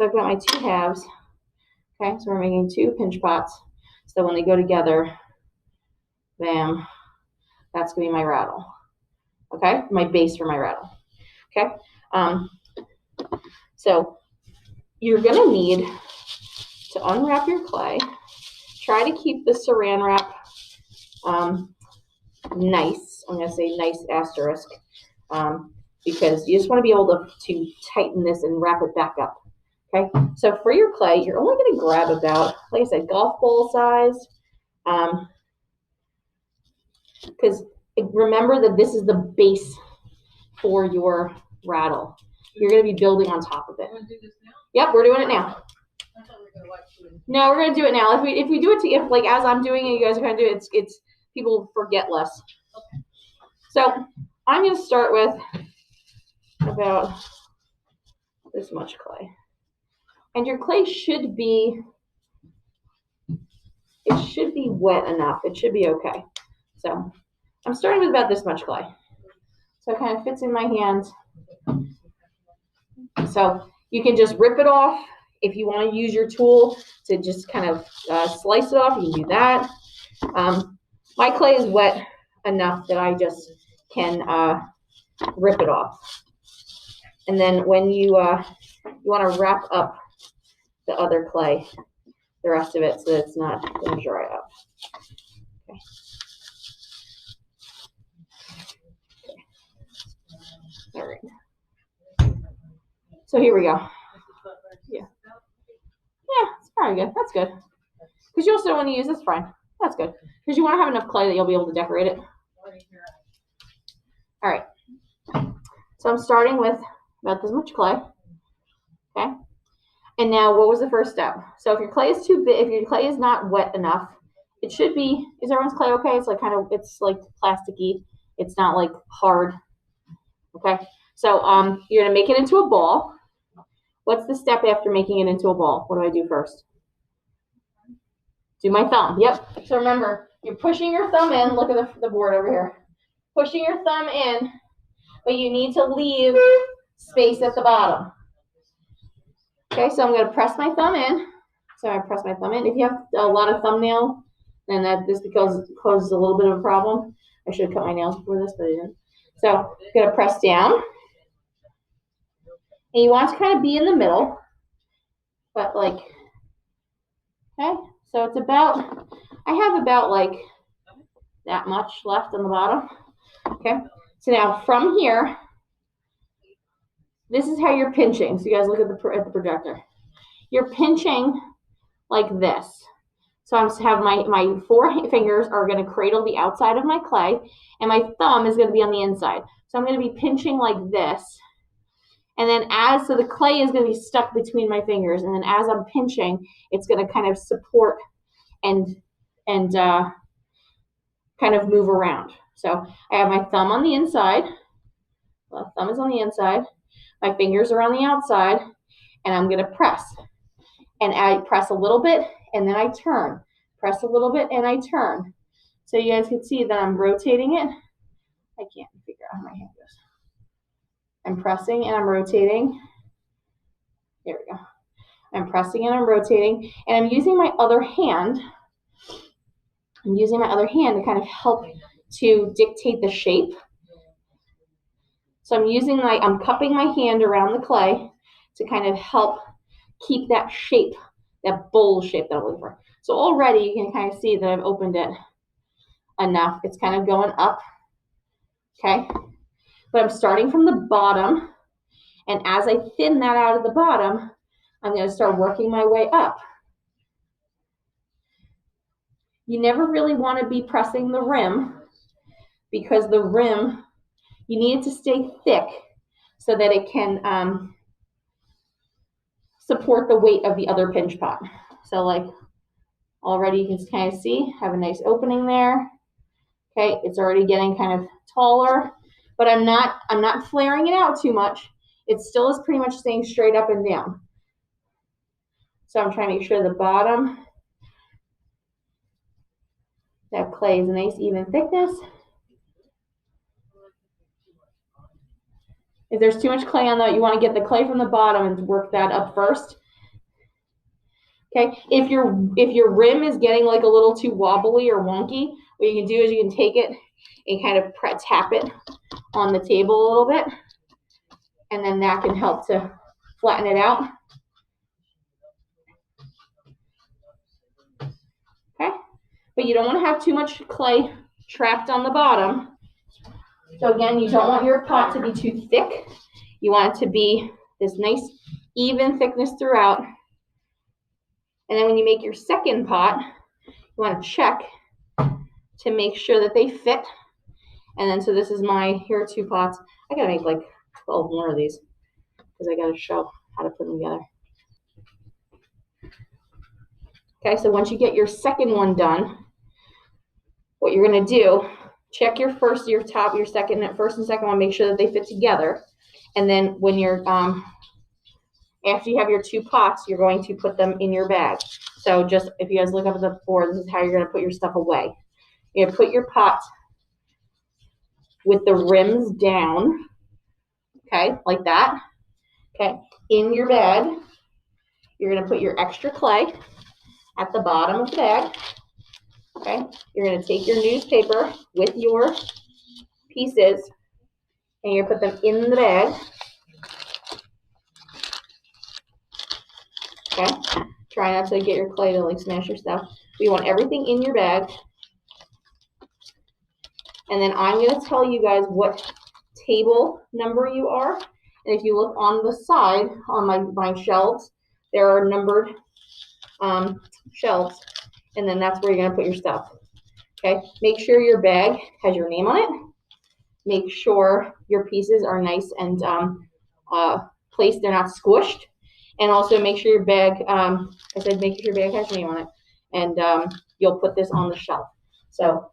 So I've got my 2 halves. Okay, so we're making 2 pinch pots. So when they go together, bam, that's gonna be my rattle. Okay, my base for my rattle. Okay, so you're gonna need to unwrap your clay. Try to keep the saran wrap nice. I'm gonna say nice asterisk, because you just want to be able to tighten this and wrap it back up. Okay, so for your clay, you're only going to grab about, like I said, golf ball size, because remember that this is the base for your rattle. You're going to be building on top of it. Yep, we're doing it now. No, we're going to do it now. If we do it, like as I'm doing it, you guys are going to do it. It's people forget less. Okay. So I'm going to start with about this much clay. And your clay should be wet enough. It should be okay. So I'm starting with about this much clay. So it kind of fits in my hands. So you can just rip it off. If you want to use your tool to just kind of slice it off, you can do that. My clay is wet enough that I just can rip it off. And then when you want to wrap up the other clay, the rest of it, so that it's not going to dry up. Okay. All right. So here we go. Yeah. Yeah, it's probably good. That's good. Because you also want to use this fine. That's good. Because you want to have enough clay that you'll be able to decorate it. All right. So I'm starting with about this much clay. Okay. And now what was the first step? So if your clay is too big, if your clay is not wet enough, it should be, is everyone's clay okay? It's like it's like plasticky. It's not like hard. Okay. So you're gonna make it into a ball. What's the step after making it into a ball? What do I do first? Do my thumb. Yep. So remember, you're pushing your thumb in. Look at the board over here. Pushing your thumb in, but you need to leave space at the bottom. Okay, so I'm going to press my thumb in. So I press my thumb in. If you have a lot of thumbnail, then this causes a little bit of a problem. I should have cut my nails before this, but I didn't. So I'm going to press down. And you want to kind of be in the middle. But like, okay, so it's about, I have about like that much left on the bottom. Okay, so now from here, this is how you're pinching. So you guys look at the projector. You're pinching like this. So I have my 4 fingers are going to cradle the outside of my clay, and my thumb is going to be on the inside. So I'm going to be pinching like this. And then so the clay is going to be stuck between my fingers. And then as I'm pinching, it's going to kind of support and kind of move around. So I have my thumb on the inside. The thumb is on the inside. My fingers are on the outside, and I'm going to press. And I press a little bit, and then I turn. Press a little bit, and I turn. So you guys can see that I'm rotating it. I can't figure out how my hand goes. I'm pressing, and I'm rotating. There we go. I'm pressing, and I'm rotating. And I'm using my other hand. I'm using my other hand to kind of help to dictate the shape. So I'm cupping my hand around the clay to kind of help keep that shape, that bowl shape that I'm looking for. So already you can kind of see that I've opened it enough. It's kind of going up, okay? But I'm starting from the bottom, and as I thin that out of the bottom, I'm going to start working my way up. You never really want to be pressing the rim, because the rim, you need it to stay thick so that it can support the weight of the other pinch pot. So like already you can kind of see, have a nice opening there. Okay, it's already getting kind of taller, but I'm not flaring it out too much. It still is pretty much staying straight up and down. So I'm trying to make sure the bottom, that clay is a nice even thickness. If there's too much clay on that, you want to get the clay from the bottom and work that up first. Okay, if your rim is getting like a little too wobbly or wonky, what you can do is you can take it and kind of tap it on the table a little bit, and then that can help to flatten it out. Okay, but you don't want to have too much clay trapped on the bottom. So again, you don't want your pot to be too thick. You want it to be this nice even thickness throughout. And then when you make your second pot, you want to check to make sure that they fit. And then so this is here are 2 pots. I gotta make like 12 more of these because I gotta show how to put them together. Okay, so once you get your second one done, what you're gonna do, check your first and second one, make sure that they fit together. And then when you're after you have your 2 pots, you're going to put them in your bag. So just if you guys look up at the board, this is how you're going to put your stuff away. You're going to put your pots with the rims down, okay, like that, okay, in your bag. You're going to put your extra clay at the bottom of the bag, okay. You're going to take your newspaper with your pieces, and you're going to put them in the bag, okay. Try not to get your clay to like smash your stuff. But you want everything in your bag. And then I'm going to tell you guys what table number you are. And if you look on the side on my shelves, there are numbered shelves. And then that's where you're going to put your stuff. Okay. Make sure your bag has your name on it. Make sure your pieces are nice and placed. They're not squished. And also make sure your bag, I said make sure your bag has your name on it. And you'll put this on the shelf. So